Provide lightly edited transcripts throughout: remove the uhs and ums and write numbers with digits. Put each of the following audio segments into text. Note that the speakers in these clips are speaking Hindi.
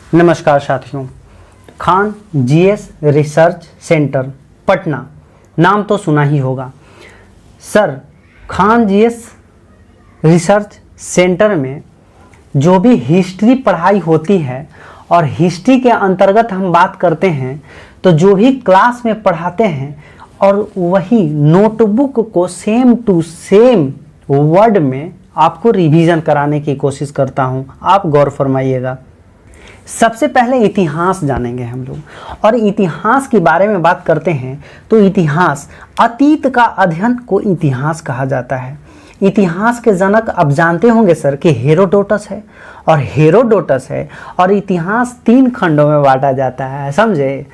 नमस्कार साथियों, Khan GS research centre Patna नाम तो सुना ही होगा। Sir, Khan GS research centre में जो भी हिस्ट्री पढ़ाई होती है और हिस्ट्री के अंतर्गत हम बात करते हैं तो जो भी क्लास में पढ़ाते हैं और वही नोटबुक को सेम टू सेम वर्ड में आपको रिवीजन कराने की कोशिश करता हूं। आप गौर फरमाइएगा। सबसे पहले इतिहास जानेंगे हम लोग, और इतिहास के बारे में बात करते हैं तो इतिहास, अतीत का अध्ययन को इतिहास कहा जाता है। इतिहास के जनक आप जानते होंगे सर कि हेरोडोटस है, और हेरोडोटस है और इतिहास 3 खंडों में बांटा जाता है, समझे।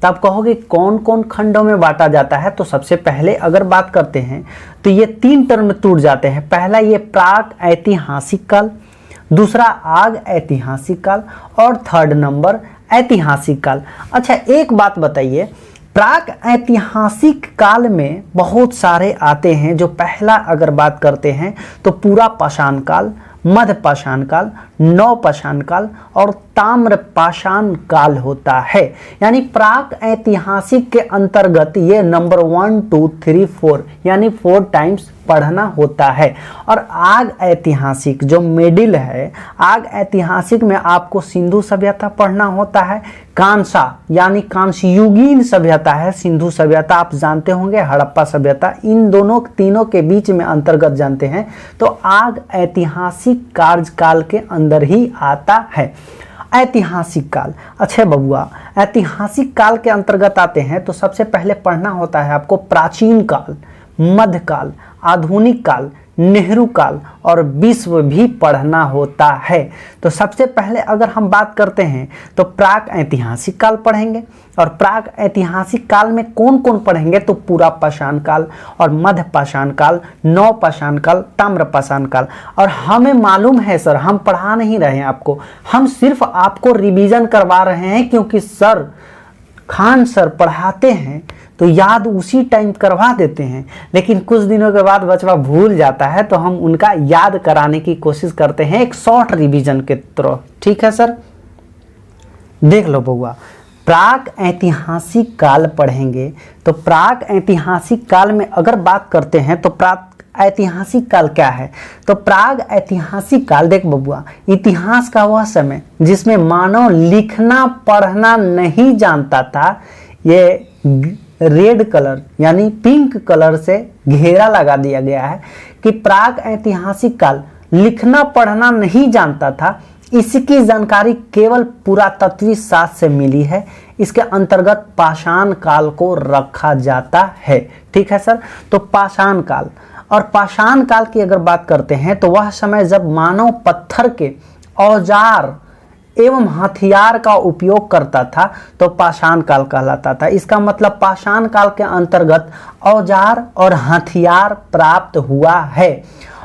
तब कहोगे कौन कौन खंडों में बांटा जाता है, तो सबसे पहले अगर बात करते हैं तो ये 3 टर्म टूट जाते हैं। पहला ये प्राक ऐतिहासिक काल, दूसरा आग ऐतिहासिक काल, और थर्ड नंबर ऐतिहासिक काल। अच्छा, एक बात बताइए, प्राक ऐतिहासिक काल में बहुत सारे आते हैं। जो पहला अगर बात करते हैं तो पूरा पाषाण काल, मध्य पाषाण काल, नव पाषाण काल और ताम्र पाषाण काल होता है। यानी प्राक ऐतिहासिक के अंतर्गत ये नंबर 1, 2, 3, 4 यानी 4 टाइम्स पढ़ना होता है। और आग ऐतिहासिक जो मिडिल है, आग ऐतिहासिक में आपको सिंधु सभ्यता पढ़ना होता है। कांसा यानी कांस्ययुगीन सभ्यता है, सिंधु सभ्यता आप जानते होंगे, हड़प्पा सभ्यता, इन दोनों तीनों के बीच में अंतर्गत जानते हैं। तो आग ऐतिहासिक कार्यकाल के अंदर ही आता है। ऐतिहासिक काल, अच्छे बबुआ, ऐतिहासिक काल के अंतर्गत आते हैं तो सबसे पहले पढ़ना होता है आपको प्राचीन काल, मध्यकाल, आधुनिक काल, नेहरू काल और विश्व भी पढ़ना होता है। तो सबसे पहले अगर हम बात करते हैं तो प्राक ऐतिहासिक काल पढ़ेंगे, और प्राक ऐतिहासिक काल में कौन कौन पढ़ेंगे तो पूरा पाषाण काल और मध्य पाषाण काल, नव पाषाण काल, ताम्र पाषाण काल। और हमें मालूम है सर, हम पढ़ा नहीं रहे हैं आपको, हम सिर्फ आपको रिवीजन करवा रहे हैं, क्योंकि सर खान सर पढ़ाते हैं तो याद उसी टाइम करवा देते हैं, लेकिन कुछ दिनों के बाद बच्चा भूल जाता है, तो हम उनका याद कराने की कोशिश करते हैं एक शॉर्ट रिवीजन के थ्रू। ठीक है सर, देख लो बउआ, प्राक ऐतिहासिक काल पढ़ेंगे तो प्राक ऐतिहासिक काल में अगर बात करते हैं तो प्राक ऐतिहासिक काल क्या है, तो प्राग ऐतिहासिक काल, देख बबुआ, इतिहास का वह समय जिसमें मानव लिखना पढ़ना नहीं जानता था। ये रेड कलर यानी पिंक कलर से घेरा लगा दिया गया है कि प्राग ऐतिहासिक काल लिखना पढ़ना नहीं जानता था। इसकी जानकारी केवल पुरातत्वीय शास्त्र से मिली है। इसके अंतर्गत पाषाण काल को रखा जाता है। ठीक है सर, तो पाषाण काल, और पाषाण काल की अगर बात करते हैं तो वह समय जब मानव पत्थर के औजार एवं हथियार का उपयोग करता था तो पाषाण काल कहलाता था। इसका मतलब पाषाण काल के अंतर्गत औजार और हथियार प्राप्त हुआ है।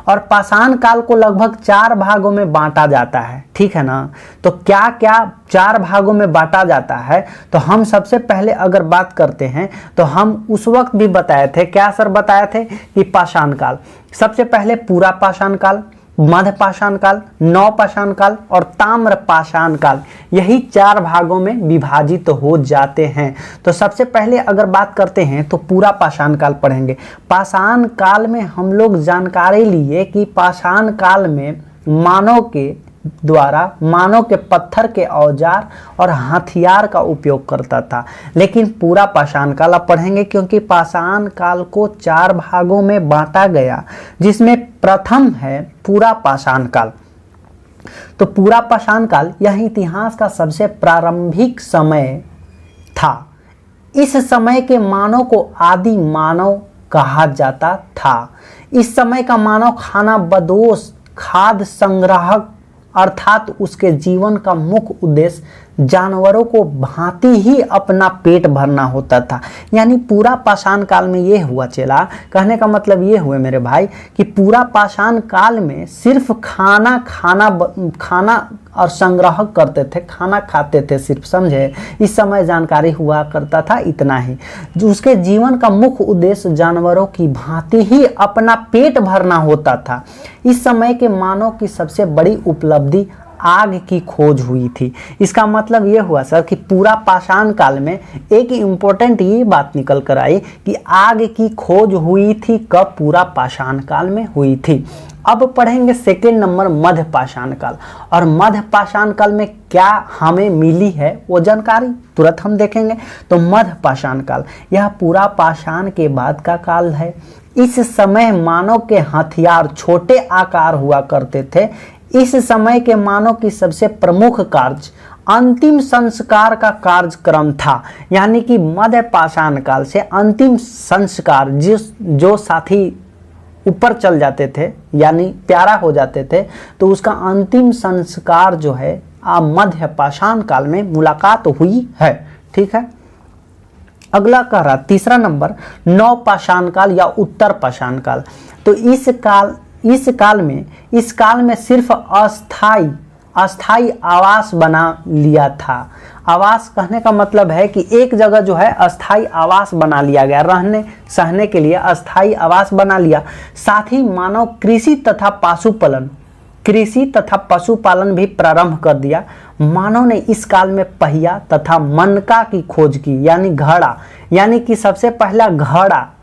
और पाषाण काल को लगभग 4 भागों में बांटा जाता है। ठीक है ना, तो क्या क्या 4 भागों में बांटा जाता है, तो हम सबसे पहले अगर बात करते हैं तो हम उस वक्त भी बताए थे, क्या सर बताए थे कि पाषाण काल, सबसे पहले पूरा पाषाण काल, मध्य पाषाण काल, नव पाषाण काल और ताम्र पाषाण काल, यही 4 भागों में विभाजित हो जाते हैं। तो सबसे पहले अगर बात करते हैं तो पूरा पाषाण काल पढ़ेंगे। पाषाण काल में हम लोग जानकारी लिए कि पाषाण काल में मानव के द्वारा मानव के पत्थर के औजार और हथियार का उपयोग करता था। लेकिन पूरा पाषाण काल आप पढ़ेंगे, क्योंकि पाषाण काल को 4 भागों में बांटा गया, जिसमें प्रथम है पूरा पाषाण काल। तो पूरा पाषाण काल यह इतिहास का सबसे प्रारंभिक समय था। इस समय के मानव को आदि मानव कहा जाता था। इस समय का मानव खाना बदोश, खाद्य संग्राहक, अर्थात उसके जीवन का मुख्य उद्देश्य जानवरों को भांति ही अपना पेट भरना होता था। यानी पूरा पाषाण काल में ये हुआ चला, कहने का मतलब ये हुए मेरे भाई कि पूरा पाषाण काल में सिर्फ खाना और संग्रह करते थे, खाना खाते थे सिर्फ, समझे। इस समय जानकारी हुआ करता था इतना ही। जो उसके जीवन का मुख्य उद्देश्य जानवरों की भांति ही अपना पेट भरना होता था। इस समय के मानव की सबसे बड़ी उपलब्धि आग की खोज हुई थी। इसका मतलब ये हुआ सर कि पूरा पाषाण काल में एक इम्पोर्टेंट ये बात निकल कर आई कि आग की खोज हुई थी कब, पूरा पाषाण काल में हुई थी। अब पढ़ेंगे सेकेंड नंबर मध्य पाषाण काल, और मध्य पाषाण काल में क्या हमें मिली है वो जानकारी तुरंत हम देखेंगे। तो मध्य पाषाण काल यह पूरा पाषाण के बाद का काल है। इस समय मानव के हथियार छोटे आकार हुआ करते थे। इस समय के मानव की सबसे प्रमुख कार्य अंतिम संस्कार का कार्यक्रम था, यानी कि मध्य पाषाण काल से अंतिम संस्कार जो साथी ऊपर चल जाते थे यानी प्यारा हो जाते थे, तो उसका अंतिम संस्कार जो है मध्य पाषाण काल में मुलाकात हुई है। ठीक है, अगला कह रहा तीसरा नंबर नव पाषाण काल या उत्तर पाषाण काल। तो इस काल में सिर्फ अस्थाई आवास बना लिया था। आवास कहने का मतलब है कि एक जगह जो है अस्थाई आवास बना लिया गया, रहने सहने के लिए अस्थाई आवास बना लिया। साथ ही मानव कृषि तथा पशुपालन भी प्रारंभ कर दिया। मानव ने इस काल में पहिया तथा मनका की खोज की, यानी घड़ा, यानी कि सबसे पहला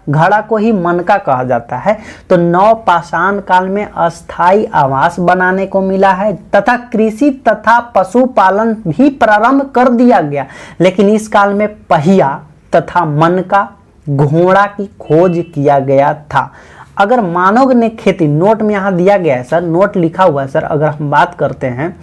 घड़ा को ही मनका कहा जाता है। तो नव पाषाण काल में अस्थाई आवास बनाने को मिला है तथा कृषि तथा पशुपालन भी प्रारंभ कर दिया गया। लेकिन इस काल में पहिया तथा मनका घोड़ा की खोज किया गया था। अगर मानव ने खेती, नोट में यहाँ दिया गया है सर, नोट लिखा हुआ है सर, अगर हम बात करते हैं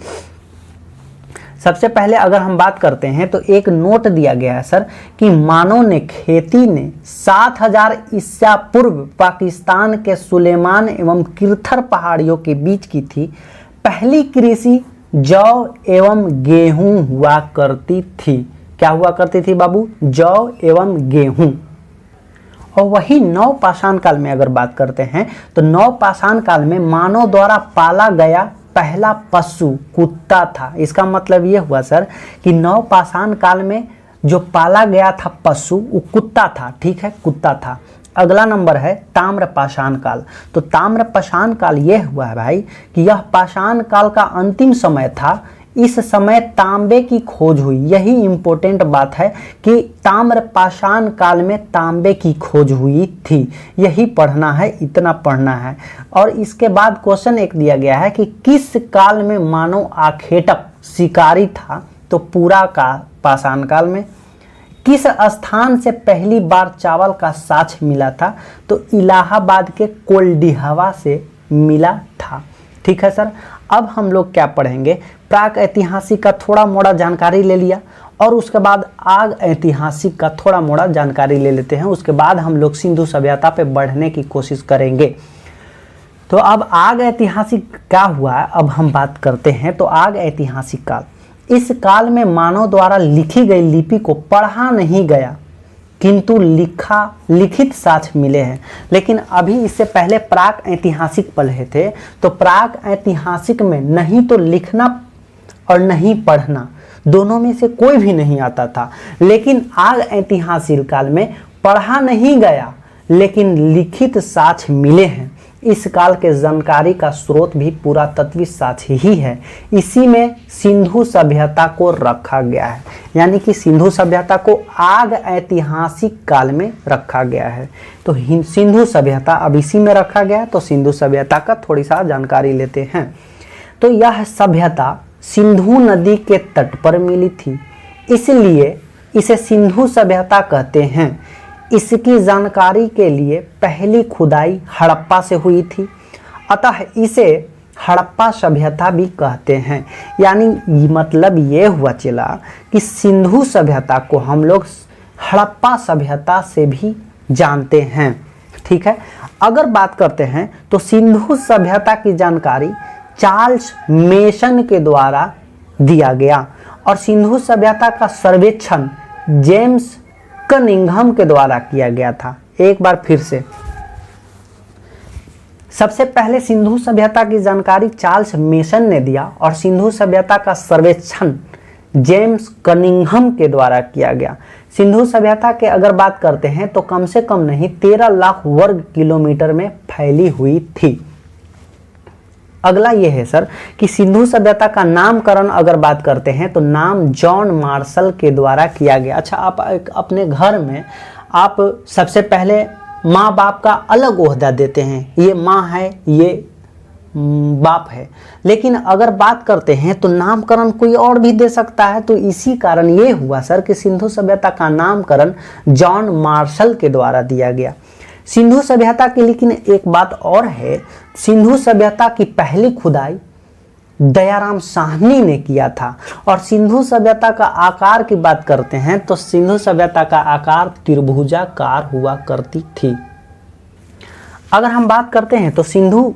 सबसे पहले अगर हम बात करते हैं तो एक नोट दिया गया है सर कि मानव ने खेती ने 7000 ईसा पूर्व पाकिस्तान के सुलेमान एवं किरथर पहाड़ियों के बीच की थी। पहली कृषि जौ एवं गेहूं हुआ करती थी। क्या हुआ करती थी बाबू? जौ एवं गेहूं। और वही नव पाषाण काल में अगर बात करते हैं तो नव पाषाण काल में मानव द्वारा पाला गया पहला पशु कुत्ता था। इसका मतलब ये हुआ सर कि नव पाषाण काल में जो पाला गया था पशु वो कुत्ता था। ठीक है, कुत्ता था। अगला नंबर है ताम्र पाषाण काल। तो ताम्र पाषाण काल ये हुआ है भाई कि यह पाषाण काल का अंतिम समय था। इस समय तांबे की खोज हुई। यही इंपॉर्टेंट बात है कि ताम्र पाषाण काल में तांबे की खोज हुई थी। यही पढ़ना है, इतना पढ़ना है। और इसके बाद क्वेश्चन एक दिया गया है कि किस काल में मानव आखेटक शिकारी था? तो पूरा का पाषाण काल में। किस स्थान से पहली बार चावल का साक्ष्य मिला था? तो इलाहाबाद के कोल्डिहवा से मिला था। ठीक है सर, अब हम लोग क्या पढ़ेंगे? प्राक ऐतिहासिक का थोड़ा मोड़ा जानकारी ले लिया और उसके बाद आग ऐतिहासिक का थोड़ा मोड़ा जानकारी ले लेते हैं। उसके बाद हम लोग सिंधु सभ्यता पे बढ़ने की कोशिश करेंगे। तो अब आग ऐतिहासिक क्या हुआ है अब हम बात करते हैं। तो आग ऐतिहासिक काल, इस काल में मानव द्वारा लिखी गई लिपि को पढ़ा नहीं गया किंतु लिखित साक्ष्य मिले हैं। लेकिन अभी इससे पहले प्राक ऐतिहासिक पढ़े थे। तो प्राक ऐतिहासिक में नहीं तो लिखना और नहीं पढ़ना, दोनों में से कोई भी नहीं आता था। लेकिन आग ऐतिहासिक काल में पढ़ा नहीं गया लेकिन लिखित साक्ष्य मिले हैं। इस काल के जानकारी का स्रोत भी पुरातत्वीय साक्ष्य ही है। इसी में सिंधु सभ्यता को रखा गया है, यानी कि सिंधु सभ्यता को आग ऐतिहासिक काल में रखा गया है। तो सिंधु सभ्यता अब इसी में रखा गया है। तो सिंधु सभ्यता का थोड़ी सा जानकारी लेते हैं। तो यह सभ्यता सिंधु नदी के तट पर मिली थी, इसलिए इसे सिंधु सभ्यता कहते हैं। इसकी जानकारी के लिए पहली खुदाई हड़प्पा से हुई थी, अतः इसे हड़प्पा सभ्यता भी कहते हैं। यानी मतलब ये हुआ चला कि सिंधु सभ्यता को हम लोग हड़प्पा सभ्यता से भी जानते हैं। ठीक है, अगर बात करते हैं तो सिंधु सभ्यता की जानकारी चार्ल्स मेसन के द्वारा दिया गया और सिंधु सभ्यता का सर्वेक्षण जेम्स कनिंघम के द्वारा किया गया था। एक बार फिर से, सबसे पहले सिंधु सभ्यता की जानकारी चार्ल्स मेसन ने दिया और सिंधु सभ्यता का सर्वेक्षण जेम्स कनिंघम के द्वारा किया गया। सिंधु सभ्यता के अगर बात करते हैं तो कम से कम नहीं 13 लाख वर्ग किलोमीटर में फैली हुई थी। अगला ये है सर कि सिंधु सभ्यता का नामकरण अगर बात करते हैं तो नाम जॉन मार्शल के द्वारा किया गया। अच्छा, आप अपने घर में आप सबसे पहले माँ बाप का अलग ओहदा देते हैं, ये माँ है, ये बाप है, लेकिन अगर बात करते हैं तो नामकरण कोई और भी दे सकता है। तो इसी कारण ये हुआ सर कि सिंधु सभ्यता का नामकरण जॉन मार्शल के द्वारा दिया गया। सिंधु सभ्यता की लेकिन एक बात और है, सिंधु सभ्यता की पहली खुदाई दयाराम साहनी ने किया था। और सिंधु सभ्यता का आकार की बात करते हैं तो सिंधु सभ्यता का आकार त्रिभुजाकार हुआ करती थी। अगर हम बात करते हैं तो सिंधु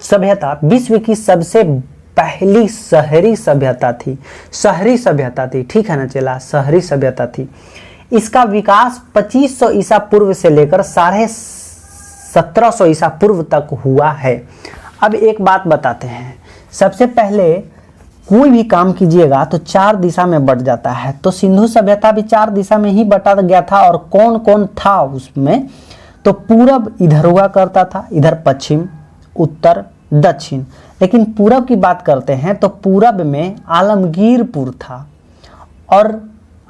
सभ्यता विश्व की सबसे पहली शहरी सभ्यता थी। शहरी सभ्यता थी, ठीक है ना चला, शहरी सभ्यता थी। इसका विकास 2500 ईसा पूर्व से लेकर 1750 ईसा पूर्व तक हुआ है। अब एक बात बताते हैं, सबसे पहले कोई भी काम कीजिएगा तो 4 दिशा में बट जाता है। तो सिंधु सभ्यता भी 4 दिशा में ही बटा गया था। और कौन कौन था उसमें, तो पूरब इधर हुआ करता था, इधर पश्चिम, उत्तर, दक्षिण। लेकिन पूरब की बात करते हैं तो पूरब में आलमगीरपुर था। और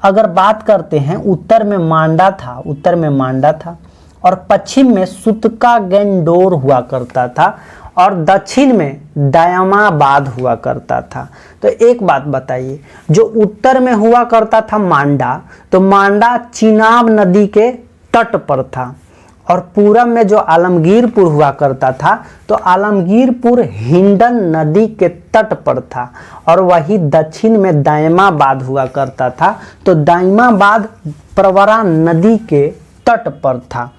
अगर बात करते हैं उत्तर में मांडा था, उत्तर में मांडा था। और पश्चिम में सुतका गेंडोर हुआ करता था। और दक्षिण में दयामाबाद हुआ करता था। तो एक बात बताइए, जो उत्तर में हुआ करता था मांडा, तो मांडा चिनाब नदी के तट पर था। और पूरब में जो आलमगीरपुर हुआ करता था तो आलमगीरपुर हिंडन नदी के तट पर था। और वही दक्षिण में दायमाबाद हुआ करता था, तो दायमाबाद प्रवरा नदी के तट पर था।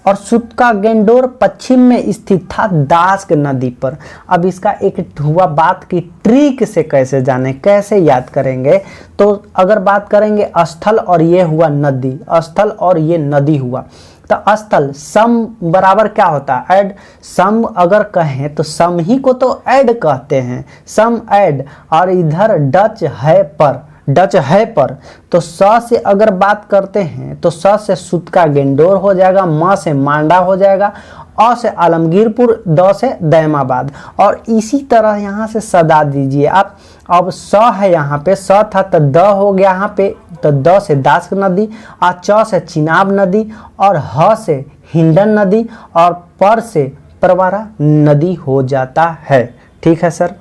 और सुतका गेंडोर पश्चिम में स्थित था दास्क नदी पर। अब इसका एक हुआ बात की ट्रिक से कैसे जाने, कैसे याद करेंगे, तो अगर बात करेंगे स्थल और ये हुआ नदी, स्थल और ये नदी हुआ, तो स्थल सम बराबर क्या होता है, ऐड। सम अगर कहें तो सम ही को तो ऐड कहते हैं, सम ऐड। और इधर डच है पर, डच है पर, तो स से अगर बात करते हैं तो स से सुतका गेंडोर हो जाएगा, म से मांडा हो जाएगा, अ से आलमगीरपुर, द से दैमाबाद। और इसी तरह यहाँ से सदा दीजिए आप। अब स है यहाँ पे, स था तो द हो गया यहाँ पे, तो द से दास्क नदी, और च से चिनाब नदी, और ह से हिंडन नदी, और पर से प्रवरा नदी हो जाता है। ठीक है सर।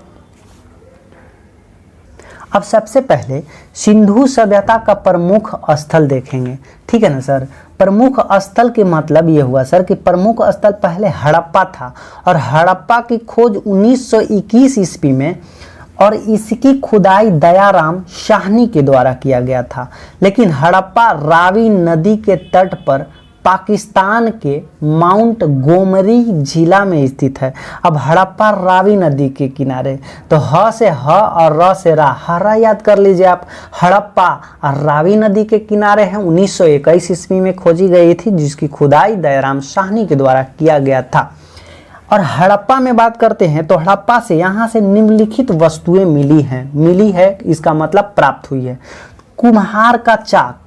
अब सबसे पहले सिंधु सभ्यता का प्रमुख स्थल देखेंगे, ठीक है ना सर। प्रमुख स्थल के मतलब ये हुआ सर कि प्रमुख स्थल पहले हड़प्पा था। और हड़प्पा की खोज 1921 ईस्वी में, और इसकी खुदाई दयाराम साहनी के द्वारा किया गया था। लेकिन हड़प्पा रावी नदी के तट पर पाकिस्तान के माउंट गोमरी जिला में स्थित है। अब हड़प्पा रावी नदी के किनारे, तो ह से ह और र से रा, हरा याद कर लीजिए आप। हड़प्पा और रावी नदी के किनारे है, 1921 ईस्वी में खोजी गई थी, जिसकी खुदाई दयाराम साहनी के द्वारा किया गया था। और हड़प्पा में बात करते हैं तो हड़प्पा से यहाँ से निम्नलिखित वस्तुएं मिली है, इसका मतलब प्राप्त हुई है। कुम्हार का चाक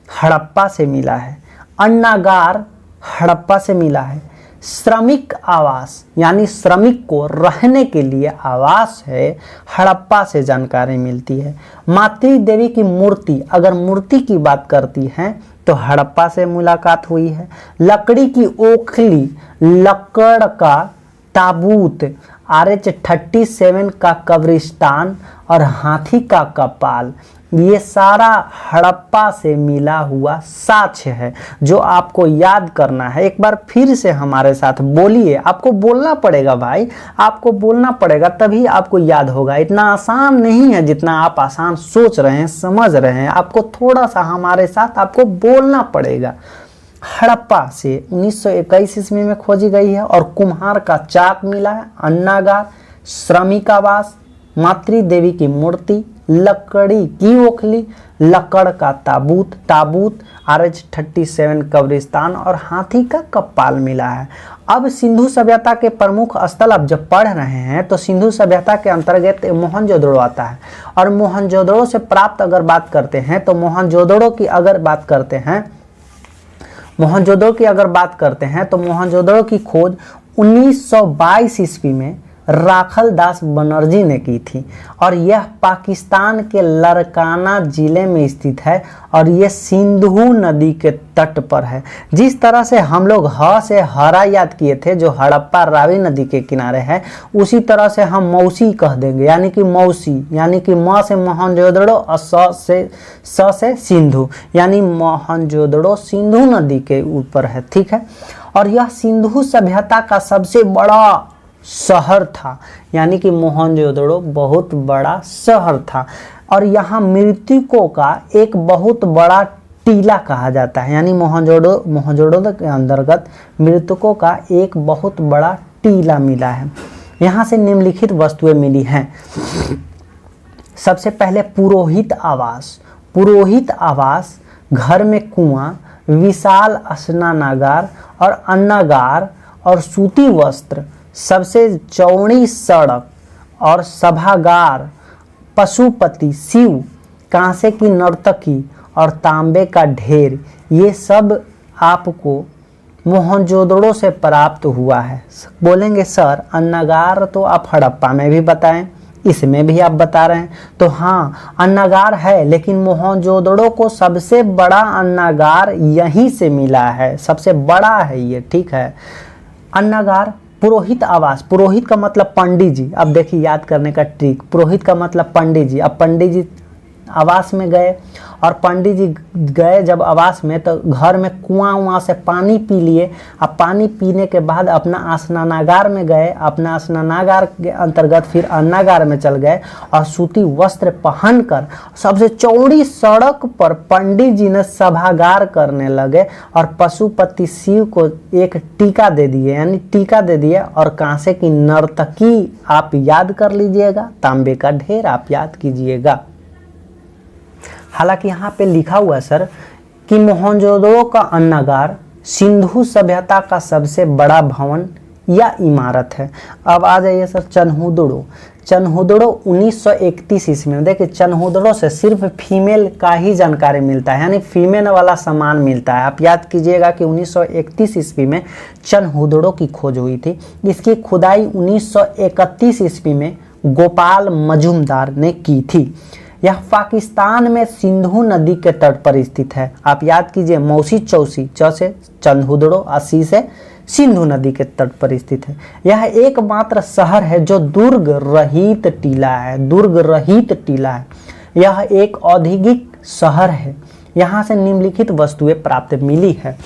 हड़प्पा से मिला है, अन्नागार हड़प्पा से मिला है, श्रमिक आवास यानी श्रमिक को रहने के लिए आवास है, हड़प्पा से जानकारी मिलती है। मातृ देवी की मूर्ति, अगर मूर्ति की बात करती हैं तो हड़प्पा से मुलाकात हुई है। लकड़ी की ओखली, लकड़ का ताबूत, RH-37 का कब्रिस्तान और हाथी का कपाल, ये सारा हड़प्पा से मिला हुआ साक्ष्य है, जो आपको याद करना है। एक बार फिर से हमारे साथ बोलिए, आपको बोलना पड़ेगा भाई, आपको बोलना पड़ेगा तभी आपको याद होगा। इतना आसान नहीं है जितना आप आसान सोच रहे हैं, समझ रहे हैं। आपको थोड़ा सा हमारे साथ आपको बोलना पड़ेगा। हड़प्पा से 1921 ईस्वी में खोजी गई है। और कुम्हार का चाक मिला है, अन्नागार, श्रमिक आवास, मातृ देवी की मूर्ति, लकड़ी की ओखली, लकड़ का ताबूत, RH-37 कब्रिस्तान और हाथी का कपाल मिला है। अब सिंधु सभ्यता के प्रमुख स्थल अब जब पढ़ रहे हैं तो सिंधु सभ्यता के अंतर्गत मोहनजोदड़ो आता है। और मोहनजोदड़ो से प्राप्त अगर बात करते हैं तो मोहनजोदड़ो की अगर बात करते हैं तो मोहनजोदड़ो की खोज 1922 ईस्वी में राखल दास बनर्जी ने की थी और यह पाकिस्तान के लरकाना ज़िले में स्थित है और यह सिंधु नदी के तट पर है। जिस तरह से हम लोग ह से हरा याद किए थे जो हड़प्पा रावी नदी के किनारे है, उसी तरह से हम मौसी कह देंगे, यानी कि मौसी, यानी कि म से मोहनजोदड़ो और स से सिंधु, यानी मोहनजोदड़ो सिंधु नदी के ऊपर है। ठीक है, और यह सिंधु सभ्यता का सबसे बड़ा शहर था, यानी कि मोहनजोदड़ो बहुत बड़ा शहर था और यहाँ मृतकों का एक बहुत बड़ा टीला कहा जाता है, यानी मोहनजोदड़ो के अंतर्गत मृतकों का एक बहुत बड़ा टीला मिला है। यहाँ से निम्नलिखित वस्तुएं मिली हैं। सबसे पहले पुरोहित आवास। पुरोहित आवास घर में कुआं, विशाल स्नानागार और अन्नागार और सूती वस्त्र, सबसे चौड़ी सड़क और सभागार, पशुपति शिव, कांसे की नर्तकी और तांबे का ढेर, ये सब आपको मोहनजोदड़ो से प्राप्त हुआ है। बोलेंगे सर अन्नागार तो आप हड़प्पा में भी बताएं, इसमें भी आप बता रहे हैं, तो हाँ अन्नागार है, लेकिन मोहनजोदड़ो को सबसे बड़ा अन्नागार यहीं से मिला है, सबसे बड़ा है ये। ठीक है, अन्नागार। पुरोहित आवास, पुरोहित का मतलब पंडित जी। अब देखिए याद करने का ट्रिक, पुरोहित का मतलब पंडित जी। अब पंडित जी आवास में गए और पंडित जी गए जब आवास में, तो घर में कुआं वहाँ से पानी पी लिए। अब पानी पीने के बाद अपना स्नानागार में गए, अपना स्नानागार के अंतर्गत फिर अन्नागार में चल गए और सूती वस्त्र पहनकर सबसे चौड़ी सड़क पर पंडित जी ने सभागार करने लगे और पशुपति शिव को एक टीका दे दिए, यानी टीका दे दिए। और कांसे की नर्तकी आप याद कर लीजिएगा, तांबे का ढेर आप याद कीजिएगा। हालांकि यहाँ पे लिखा हुआ है सर कि मोहनजोदड़ो का अन्नागार सिंधु सभ्यता का सबसे बड़ा भवन या इमारत है। अब आ जाइए सर चन्हुदड़ो। चन्हुदड़ो 1931 ईस्वी में, देखिए चन्हुदड़ो से सिर्फ फीमेल का ही जानकारी मिलता है, यानी फीमेल वाला सामान मिलता है। आप याद कीजिएगा कि 1931 ईस्वी में चन्हुदड़ो की खोज हुई थी। इसकी खुदाई 1931 ईस्वी में गोपाल मजूमदार ने की थी। यह पाकिस्तान में सिंधु नदी के तट पर स्थित है। आप याद कीजिए मौसी चौसी, च से चन्हुदड़ो, सी से सिंधु नदी के तट पर स्थित है। यह एकमात्र शहर है जो दुर्ग रहित टीला है। दुर्ग रहित टीला है। यह एक औद्योगिक शहर है। यहाँ से निम्नलिखित वस्तुएं प्राप्त मिली है।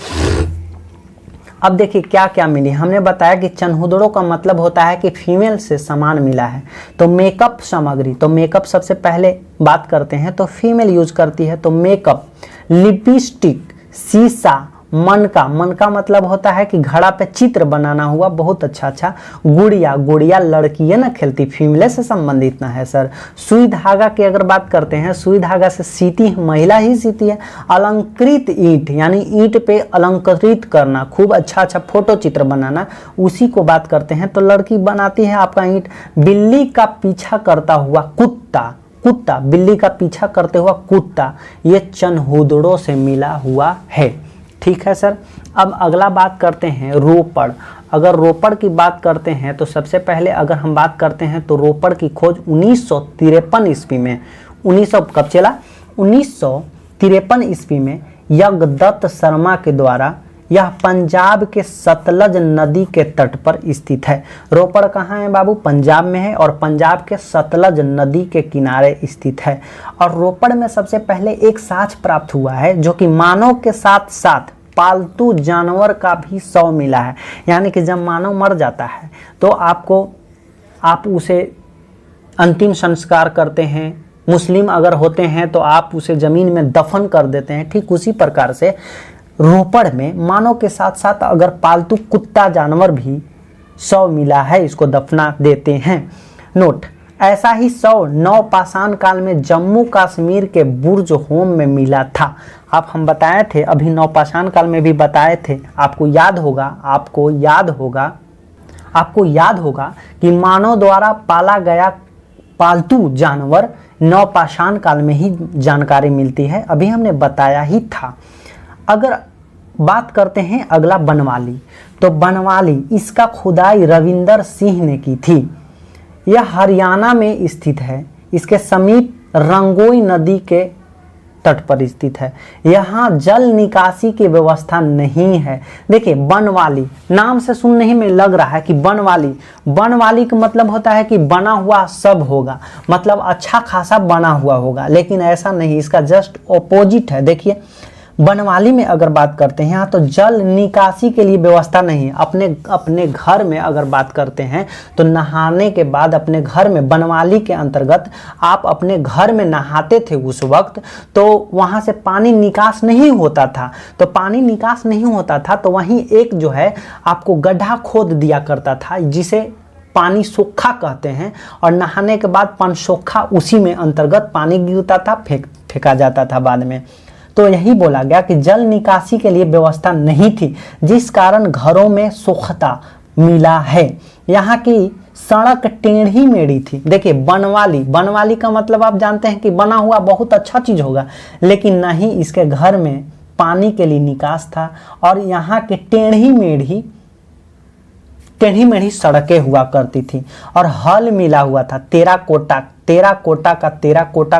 अब देखिए क्या क्या मिली। हमने बताया कि चन्हुदड़ो का मतलब होता है कि फीमेल से सामान मिला है। तो मेकअप सामग्री, तो मेकअप सबसे पहले बात करते हैं तो फीमेल यूज करती है। तो मेकअप, लिपस्टिक, शीशा, मनका, मनका मतलब होता है कि घड़ा पे चित्र बनाना हुआ बहुत अच्छा अच्छा। गुड़िया, गुड़िया लड़की है ना खेलती, फीमेल से संबंधित ना है सर। सुई धागा की अगर बात करते हैं, सुई धागा से सीती महिला ही सीती है। अलंकृत ईंट, यानी ईंट पे अलंकृत करना, खूब अच्छा अच्छा फोटो चित्र बनाना, उसी को बात करते हैं तो लड़की बनाती है आपका ईंट। बिल्ली का पीछा करता हुआ कुत्ता, कुत्ता, बिल्ली का पीछा करते हुआ कुत्ता, ये चन्हुदड़ो से मिला हुआ है। ठीक है सर। अब अगला बात करते हैं रोपड़। अगर रोपड़ की बात करते हैं तो सबसे पहले अगर हम बात करते हैं तो रोपड़ की खोज 1953 ईस्वी में, 1900 कब चला, 1953 ईस्वी में यज्ञदत्त शर्मा के द्वारा। यह पंजाब के सतलज नदी के तट पर स्थित है। रोपड़ कहाँ है बाबू, पंजाब में है और पंजाब के सतलज नदी के किनारे स्थित है। और रोपड़ में सबसे पहले एक साक्ष प्राप्त हुआ है जो कि मानव के साथ साथ पालतू जानवर का भी शव मिला है। यानी कि जब मानव मर जाता है तो आप उसे अंतिम संस्कार करते हैं। मुस्लिम अगर होते हैं तो आप उसे ज़मीन में दफन कर देते हैं। ठीक उसी प्रकार से रोपड़ में मानव के साथ साथ अगर पालतू कुत्ता जानवर भी शव मिला है, इसको दफना देते हैं। नोट, ऐसा ही शव नवपाषाण काल में जम्मू कश्मीर के बुर्ज होम में मिला था। हम बताए थे, अभी नवपाषाण काल में भी बताए थे। आपको याद होगा कि मानव द्वारा पाला गया पालतू जानवर नवपाषाण काल में ही जानकारी मिलती है, अभी हमने बताया ही था। अगर बात करते हैं अगला बनवाली, तो बनवाली इसका खुदाई रविंदर सिंह ने की थी। यह हरियाणा में स्थित है। इसके समीप रंगोई नदी के तट पर स्थित है। यहाँ जल निकासी की व्यवस्था नहीं है। देखिए बनवाली, नाम से सुनने ही में लग रहा है कि बनवाली, बनवाली का मतलब होता है कि बना हुआ सब होगा, मतलब अच्छा खासा बना हुआ होगा, लेकिन ऐसा नहीं, इसका जस्ट ऑपोजिट है। देखिए बनवाली में अगर बात करते हैं यहाँ तो जल निकासी के लिए व्यवस्था नहीं। अपने घर में अगर बात करते हैं तो नहाने के बाद अपने घर में, बनवाली के अंतर्गत आप अपने घर में नहाते थे उस वक्त, तो वहाँ से पानी निकास नहीं होता था। तो पानी निकास नहीं होता था तो वहीं एक जो है आपको गड्ढा खोद दिया करता था, जिसे पानी सोखा कहते हैं, और नहाने के बाद पनसोखा उसी में अंतर्गत पानी गिरता था, फेंका जाता था बाद में। तो यही बोला गया कि जल निकासी के लिए व्यवस्था नहीं थी, जिस कारण घरों में सोखता मिला है। यहाँ की सड़क टेढ़ी मेढ़ी थी। देखिए बनवाली, बनवाली का मतलब आप जानते हैं कि बना हुआ बहुत अच्छा चीज होगा, लेकिन नहीं, इसके घर में पानी के लिए निकास था और यहाँ के टेढ़ी मेढ़ी सड़कें हुआ करती थी और हल मिला हुआ था। टेराकोटा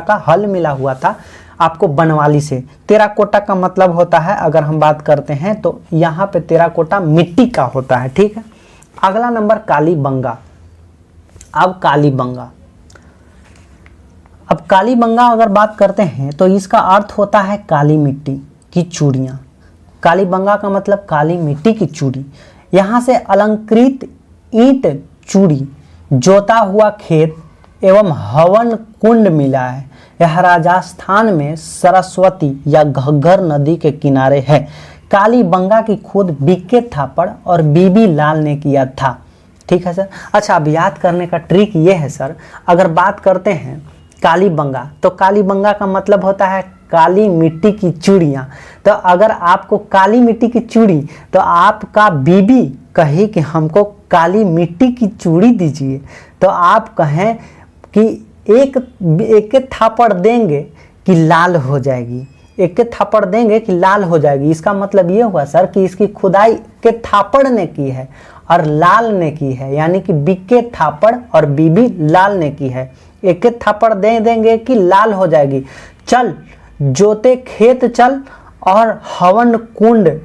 का हल मिला हुआ था आपको बनवाली से। टेराकोटा का मतलब होता है, अगर हम बात करते हैं तो यहाँ पे टेराकोटा मिट्टी का होता है, ठीक है। अगला नंबर कालीबंगा। अब कालीबंगा अगर बात करते हैं तो इसका अर्थ होता है काली मिट्टी की चूड़ियाँ। कालीबंगा का मतलब काली मिट्टी की चूड़ी। यहाँ से अलंकृत ईंट चूड़ी, जोता हुआ खेत एवं हवन कुंड मिला है। यह राजस्थान में सरस्वती या घग्गर नदी के किनारे है। कालीबंगा की खोद बीके थापड़ और बीबी लाल ने किया था, ठीक है सर। अच्छा, अब याद करने का ट्रिक ये है सर, अगर बात करते हैं कालीबंगा तो कालीबंगा का मतलब होता है काली मिट्टी की चूड़ियाँ। तो अगर आपको काली मिट्टी की चूड़ी, तो आपका बीबी कहे कि हमको काली मिट्टी की चूड़ी दीजिए, तो आप कहें कि एक थापड़ देंगे कि लाल हो जाएगी, एक थापड़ देंगे कि लाल हो जाएगी। इसका मतलब ये हुआ सर कि इसकी खुदाई के थापड़ ने की है और लाल ने की है, यानी कि बिके थापड़ और बीबी लाल ने की है। एक थापड़ दे देंगे कि लाल हो जाएगी। चल जोते खेत चल और हवन कुंड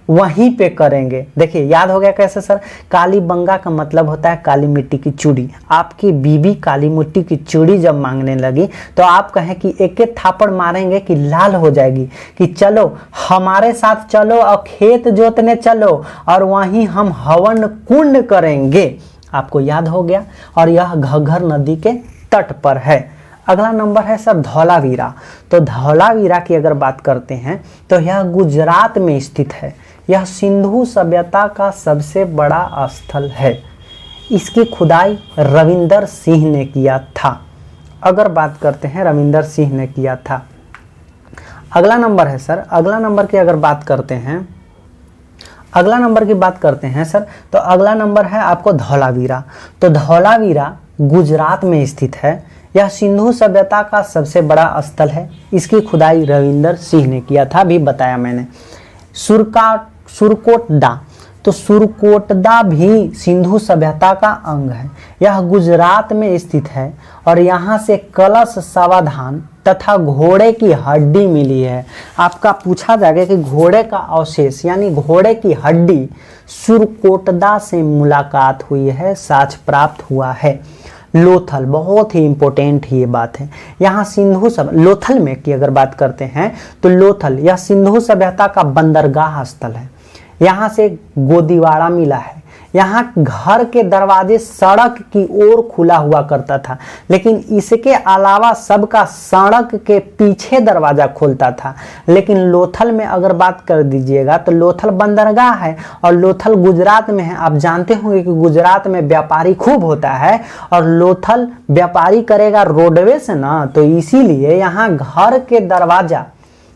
वहीं पे करेंगे। देखिए याद हो गया कैसे सर। कालीबंगा का मतलब होता है काली मिट्टी की चूड़ी। आपकी बीबी काली मिट्टी की चूड़ी जब मांगने लगी तो आप कहें कि एक थापड़ मारेंगे कि लाल हो जाएगी, कि चलो हमारे साथ चलो और खेत जोतने चलो और वहीं हम हवन कुंड करेंगे। आपको याद हो गया, और यह घग्गर नदी के तट पर है। अगला नंबर है सर धौलावीरा। तो धौलावीरा की अगर बात करते हैं तो यह गुजरात में स्थित है। यह सिंधु सभ्यता का सबसे बड़ा स्थल है। इसकी खुदाई रविंदर सिंह ने किया था। अगर बात करते हैं रविंदर सिंह ने किया था। अगला नंबर है सर, अगला नंबर की अगर बात करते हैं, अगला नंबर की बात करते हैं सर, तो अगला नंबर है आपको धौलावीरा। तो धौलावीरा गुजरात में स्थित है। यह सिंधु सभ्यता का सबसे बड़ा स्थल है। इसकी खुदाई रविंदर सिंह ने किया था, भी बताया मैंने। सुरकोटदा, तो सुरकोटदा भी सिंधु सभ्यता का अंग है। यह गुजरात में स्थित है और यहाँ से कलश सावधान तथा घोड़े की हड्डी मिली है। आपका पूछा जाएगा कि घोड़े का अवशेष यानी घोड़े की हड्डी सुरकोटदा से मुलाकात हुई है, साक्ष्य प्राप्त हुआ है। लोथल, बहुत ही इंपॉर्टेंट ये बात है। यहाँ सिंधु लोथल में की अगर बात करते हैं तो लोथल यह सिंधु सभ्यता का बंदरगाह स्थल है। यहाँ से गोदीवाड़ा मिला है। यहाँ घर के दरवाजे सड़क की ओर खुला हुआ करता था, लेकिन इसके अलावा सबका सड़क के पीछे दरवाजा खुलता था। लेकिन लोथल में अगर बात कर दीजिएगा तो लोथल बंदरगाह है और लोथल गुजरात में है। आप जानते होंगे कि गुजरात में व्यापारी खूब होता है और लोथल व्यापारी करेगा रोडवे से ना, तो इसीलिए यहाँ घर के दरवाजा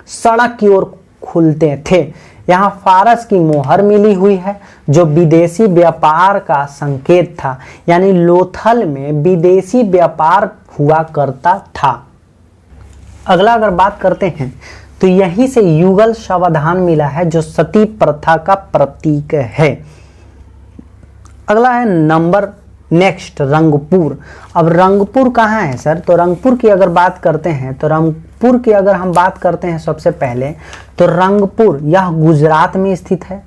सड़क की ओर खुलते थे। यहाँ फारस की मोहर मिली हुई है जो विदेशी व्यापार का संकेत था, यानी लोथल में विदेशी व्यापार हुआ करता था। अगला अगर बात करते हैं तो यहीं से युगल सावधान मिला है जो सती प्रथा का प्रतीक है। अगला है नंबर नेक्स्ट रंगपुर। अब रंगपुर कहाँ है सर? तो रंगपुर की अगर बात करते हैं तो रंगपुर की अगर हम बात करते हैं सबसे पहले तो रंगपुर यह गुजरात में स्थित है।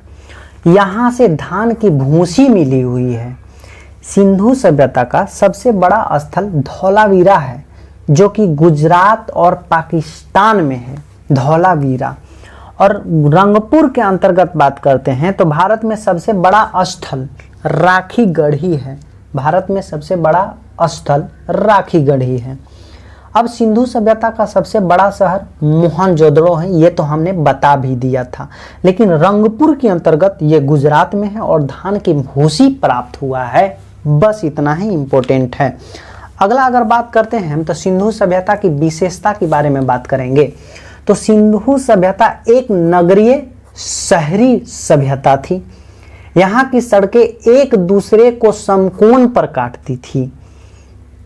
यहाँ से धान की भूसी मिली हुई है। सिंधु सभ्यता का सबसे बड़ा स्थल धौलावीरा है जो कि गुजरात और पाकिस्तान में है, धौलावीरा। और रंगपुर के अंतर्गत बात करते हैं तो भारत में सबसे बड़ा स्थल राखीगढ़ ही है। भारत में सबसे बड़ा स्थल राखीगढ़ ही है। अब सिंधु सभ्यता का सबसे बड़ा शहर मोहनजोदड़ो है, ये तो हमने बता भी दिया था। लेकिन रंगपुर के अंतर्गत ये गुजरात में है और धान की भूसी प्राप्त हुआ है। बस इतना ही इम्पोर्टेंट है। अगला अगर बात करते हैं हम तो सिंधु सभ्यता की विशेषता के बारे में बात करेंगे। तो सिंधु सभ्यता एक नगरीय शहरी सभ्यता थी। यहाँ की सड़कें एक दूसरे को समकोण पर काटती थी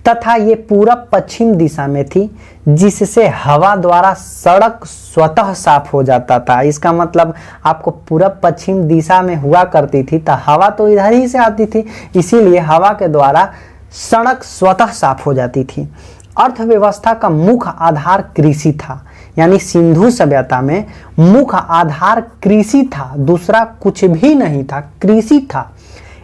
तथा ये पूरब पश्चिम दिशा में थी, जिससे हवा द्वारा सड़क स्वतः साफ हो जाता था। इसका मतलब आपको पूरब पश्चिम दिशा में हुआ करती थी तो हवा तो इधर ही से आती थी, इसीलिए हवा के द्वारा सड़क स्वतः साफ हो जाती थी। अर्थव्यवस्था का मुख्य आधार कृषि था, यानी सिंधु सभ्यता में मुख्य आधार कृषि था, दूसरा कुछ भी नहीं था, कृषि था।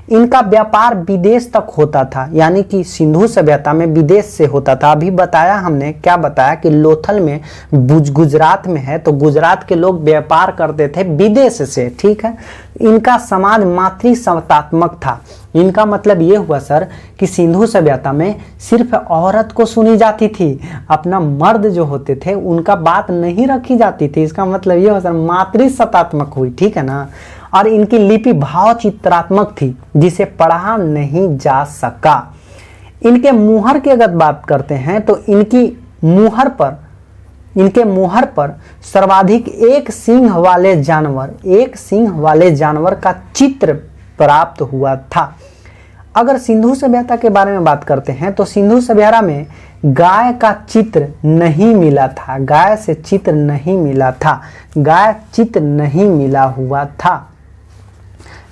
इनका व्यापार विदेश तक होता था, यानी कि सिंधु सभ्यता में विदेश से होता था। अभी बताया हमने, क्या बताया कि लोथल में गुजरात में है तो गुजरात के लोग व्यापार करते थे विदेश से, ठीक है। इनका समाज मातृसत्तात्मक था। इनका मतलब ये हुआ सर कि सिंधु सभ्यता में सिर्फ औरत को सुनी जाती थी, अपना मर्द जो होते थे उनका बात नहीं रखी जाती थी। इसका मतलब ये हुआ सर मातृसत्तात्मक हुई, ठीक है ना। और इनकी लिपि भाव चित्रात्मक थी जिसे पढ़ा नहीं जा सका। इनके मुहर की अगर बात करते हैं तो इनके मुहर पर सर्वाधिक एक सिंह वाले जानवर का चित्र प्राप्त हुआ था। अगर सिंधु सभ्यता के बारे में बात करते हैं तो सिंधु सभ्यता में गाय का चित्र नहीं मिला था, गाय से चित्र नहीं मिला था, गाय चित्र नहीं मिला हुआ था।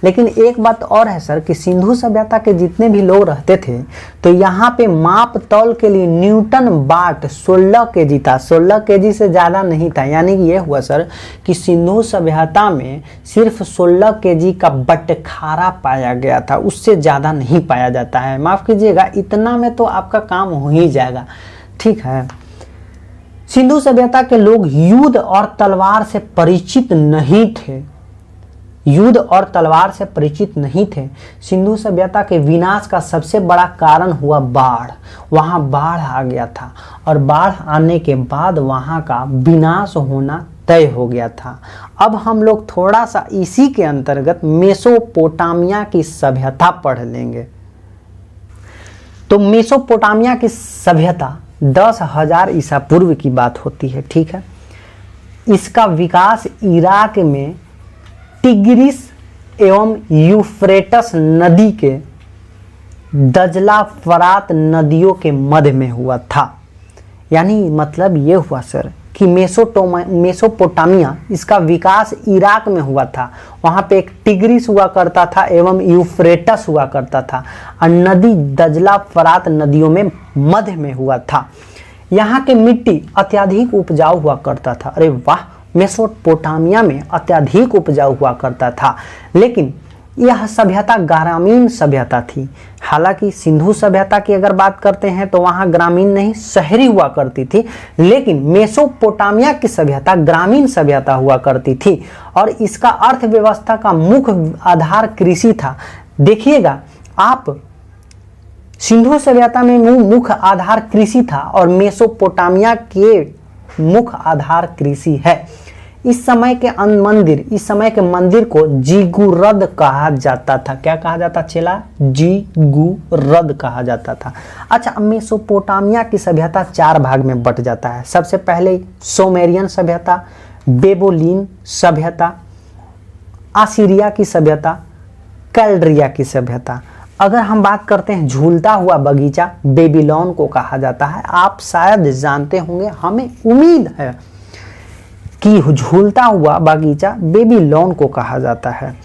लेकिन एक बात और है सर कि सिंधु सभ्यता के जितने भी लोग रहते थे तो यहाँ पे माप तौल के लिए न्यूटन बाट 16 केजी था, 16 केजी से ज़्यादा नहीं था। यानी कि ये हुआ सर कि सिंधु सभ्यता में सिर्फ 16 केजी का बटखारा पाया गया था, उससे ज़्यादा नहीं पाया जाता है। माफ़ कीजिएगा, इतना में तो आपका काम हो ही जाएगा, ठीक है। सिंधु सभ्यता के लोग युद्ध और तलवार से परिचित नहीं थे, युद्ध और तलवार से परिचित नहीं थे। सिंधु सभ्यता के विनाश का सबसे बड़ा कारण हुआ बाढ़। वहाँ बाढ़ आ गया था और बाढ़ आने के बाद वहाँ का विनाश होना तय हो गया था। अब हम लोग थोड़ा सा इसी के अंतर्गत मेसोपोटामिया की सभ्यता पढ़ लेंगे। तो मेसोपोटामिया की सभ्यता 10,000 ईसा पूर्व की बात होती है, ठीक है। इसका विकास इराक में टिग्रिस एवं यूफ्रेटस नदी के दजला फरात नदियों के मध्य में हुआ था। यानी मतलब ये हुआ सर कि मेसोपोटामिया इसका विकास इराक में हुआ था। वहाँ पे एक टिग्रिस हुआ करता था एवं यूफ्रेटस हुआ करता था और नदी दजला फरात नदियों में मध्य में हुआ था। यहाँ के मिट्टी अत्यधिक उपजाऊ हुआ करता था। अरे वाह, मेसोपोटामिया में अत्यधिक उपजाऊ हुआ करता था। लेकिन यह सभ्यता ग्रामीण सभ्यता थी। हालांकि सिंधु सभ्यता की अगर बात करते हैं तो वहाँ ग्रामीण नहीं शहरी हुआ करती थी, लेकिन मेसोपोटामिया की सभ्यता ग्रामीण सभ्यता हुआ करती थी और इसका अर्थव्यवस्था का मुख्य आधार कृषि था। देखिएगा आप, सिंधु सभ्यता में मुख्य आधार कृषि था और मेसोपोटामिया के मुख्य आधार कृषि है। इस समय के मंदिर को जिगुरद कहा जाता था। क्या कहा जाता चेला? जिगुरद कहा जाता था। अच्छा, मेसोपोटामिया की सभ्यता 4 भाग में बट जाता है। सबसे पहले सोमेरियन सभ्यता, बेबोलिन सभ्यता, आसीरिया की सभ्यता, कैल्ड्रिया की सभ्यता। अगर हम बात करते हैं झूलता हुआ बगीचा, बेबीलोन को कहा जाता है। आप शायद जानते होंगे, हमें उम्मीद है कि झूलता हुआ बगीचा बेबीलोन को कहा जाता है।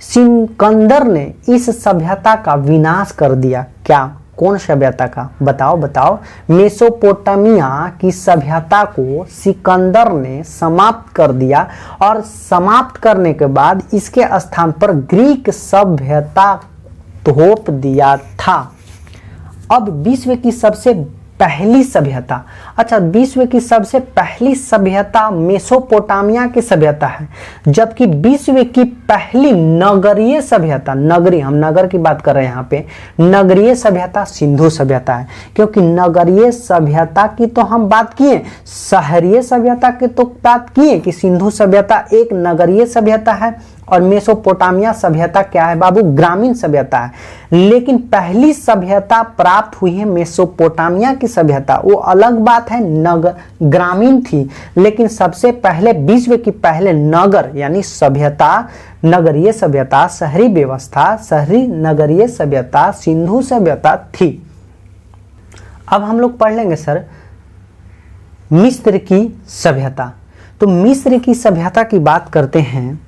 सिकंदर ने इस सभ्यता का विनाश कर दिया। क्या? कौन सभ्यता का? बताओ बताओ। मेसोपोटामिया की सभ्यता को सिकंदर ने समाप्त कर दिया और समाप्त करने के बाद इसके स्थान पर ग्रीक सभ्यता थोप दिया था। अब विश्व की सबसे पहली सभ्यता, अच्छा, विश्व की सबसे पहली सभ्यता मेसोपोटामिया की सभ्यता है, जबकि विश्व की पहली नगरीय सभ्यता, नगरी, हम नगर की बात कर रहे हैं यहाँ पे, नगरीय सभ्यता सिंधु सभ्यता है। क्योंकि नगरीय सभ्यता की तो हम बात किए, शहरीय सभ्यता की तो बात किए कि सिंधु सभ्यता एक नगरीय सभ्यता है और मेसोपोटामिया सभ्यता क्या है बाबू? ग्रामीण सभ्यता है। लेकिन पहली सभ्यता प्राप्त हुई है मेसोपोटामिया की सभ्यता, वो अलग बात है, ग्रामीण थी। लेकिन सबसे पहले विश्व की पहले नगर यानी सभ्यता, नगरीय सभ्यता, शहरी व्यवस्था, शहरी नगरीय सभ्यता सिंधु सभ्यता थी। अब हम लोग पढ़ लेंगे सर मिस्र की सभ्यता। तो मिस्र की सभ्यता की बात करते हैं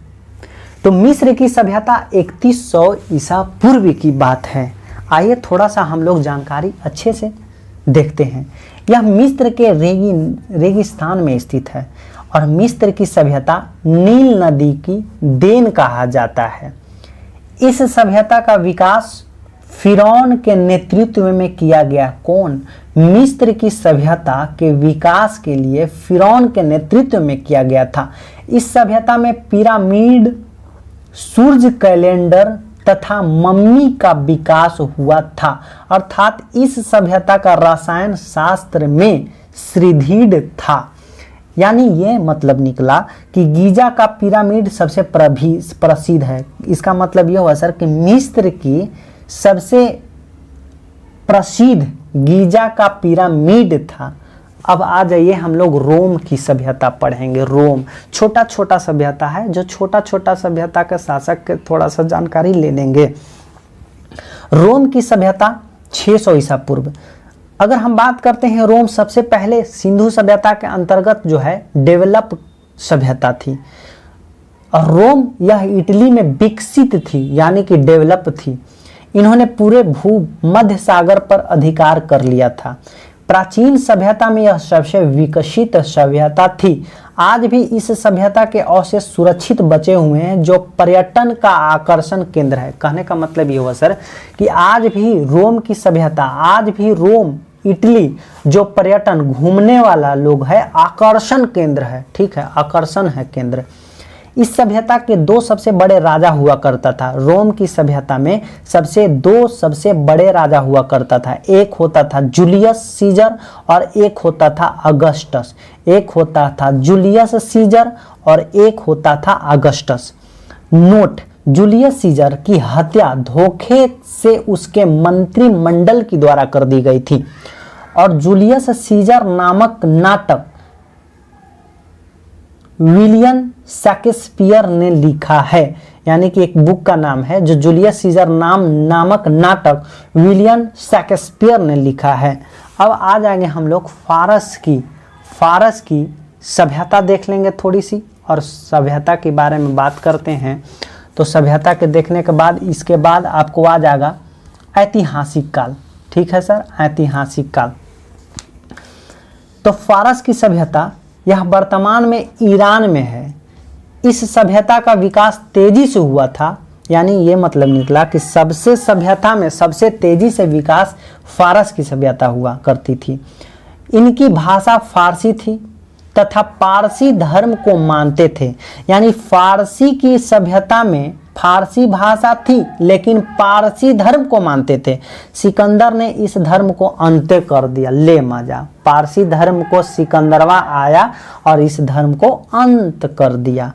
तो मिस्र की सभ्यता 3100 ईसा पूर्व की बात है। आइए थोड़ा सा हम लोग जानकारी अच्छे से देखते हैं। यह मिस्र के रेगिस्तान में स्थित है और मिस्र की सभ्यता नील नदी की देन कहा जाता है। इस सभ्यता का विकास फिरौन के नेतृत्व में किया गया। कौन? मिस्र की सभ्यता के विकास के लिए फिरौन के नेतृत्व में किया गया था। इस सभ्यता में पिरामिड, सूर्य कैलेंडर तथा मम्मी का विकास हुआ था। अर्थात इस सभ्यता का रसायन शास्त्र में श्रीधीड था। यानी ये मतलब निकला कि गीजा का पिरामिड सबसे प्रसिद्ध है। इसका मतलब यह हुआ सर कि मिस्र की सबसे प्रसिद्ध गीजा का पिरामिड था। अब आ जाइए हम लोग रोम की सभ्यता पढ़ेंगे। रोम छोटा छोटा सभ्यता है, जो छोटा छोटा सभ्यता के शासक के थोड़ा सा जानकारी ले लेंगे। रोम की सभ्यता 600 ईसा पूर्व। अगर हम बात करते हैं रोम सबसे पहले सिंधु सभ्यता के अंतर्गत जो है डेवलप सभ्यता थी और रोम यह इटली में विकसित थी यानी कि डेवलप थी। इन्होंने पूरे भूमध्य सागर पर अधिकार कर लिया था। प्राचीन सभ्यता में यह सबसे विकसित सभ्यता थी। आज भी इस सभ्यता के अवशेष सुरक्षित बचे हुए हैं जो पर्यटन का आकर्षण केंद्र है। कहने का मतलब ये हुआ सर कि आज भी रोम की सभ्यता, आज भी रोम इटली जो पर्यटन घूमने वाला लोग है आकर्षण केंद्र है। ठीक है, आकर्षण है केंद्र। इस सभ्यता के दो सबसे बड़े राजा हुआ करता था। रोम की सभ्यता में दो सबसे बड़े राजा हुआ करता था। एक होता था जूलियस सीजर और एक होता था अगस्टस। एक होता था जूलियस सीजर और एक होता था अगस्टस। नोट, जूलियस सीजर की हत्या धोखे से उसके मंत्रिमंडल की द्वारा कर दी गई थी और जूलियस सीजर नामक नाटक विलियम शेक्सपियर ने लिखा है। यानी कि एक बुक का नाम है जो जूलियस सीजर नामक नाटक विलियम शेक्सपियर ने लिखा है। अब आ जाएंगे हम लोग फारस की सभ्यता देख लेंगे थोड़ी सी और सभ्यता के बारे में बात करते हैं। तो सभ्यता के देखने के बाद इसके बाद आपको आ जाएगा ऐतिहासिक काल। ठीक है सर, ऐतिहासिक काल। तो फारस की सभ्यता यह वर्तमान में ईरान में है। इस सभ्यता का विकास तेजी से हुआ था। यानी ये मतलब निकला कि सबसे सभ्यता में सबसे तेजी से विकास फारस की सभ्यता हुआ करती थी। इनकी भाषा फारसी थी तथा पारसी धर्म को मानते थे। यानी फारसी की सभ्यता में फारसी भाषा थी लेकिन पारसी धर्म को मानते थे। सिकंदर ने इस धर्म को अंत्य कर दिया। ले मजा, पारसी धर्म को सिकंदरवा आया और इस धर्म को अंत कर दिया।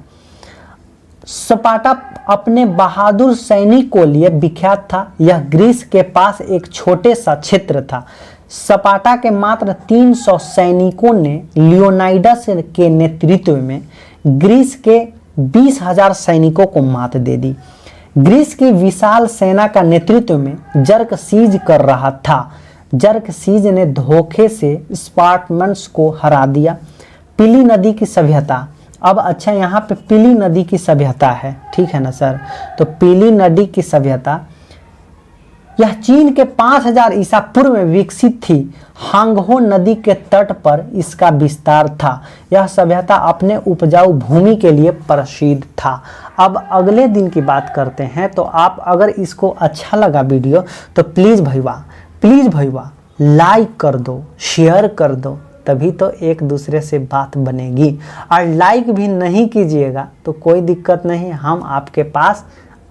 स्पार्टा अपने बहादुर सैनिक को लिए विख्यात था। यह ग्रीस के पास एक छोटे सा क्षेत्र था। स्पार्टा के मात्र 300 सैनिकों ने लियोनाइडस के नेतृत्व में ग्रीस के 20,000 सैनिकों को मात दे दी। ग्रीस की विशाल सेना का नेतृत्व में जर्कसीज कर रहा था। जर्कसीज ने धोखे से स्पार्टन्स को हरा दिया। पीली नदी की सभ्यता अब अच्छा, यहाँ पे पीली नदी की सभ्यता है, ठीक है ना सर। तो पीली नदी की सभ्यता यह चीन के 5000 ईसा पूर्व में विकसित थी। हांगहो नदी के तट पर इसका विस्तार था। यह सभ्यता अपने उपजाऊ भूमि के लिए प्रसिद्ध था। अब अगले दिन की बात करते हैं। तो आप अगर इसको अच्छा लगा वीडियो तो प्लीज़ भैया लाइक कर दो, शेयर कर दो, तभी तो एक दूसरे से बात बनेगी। और लाइक भी नहीं कीजिएगा तो कोई दिक्कत नहीं, हम आपके पास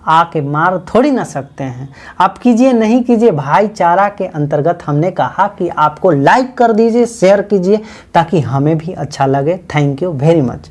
आके मार थोड़ी ना सकते हैं। आप कीजिए नहीं कीजिए, भाईचारा के अंतर्गत हमने कहा कि आपको लाइक कर दीजिए, शेयर कीजिए, ताकि हमें भी अच्छा लगे। Thank you very much.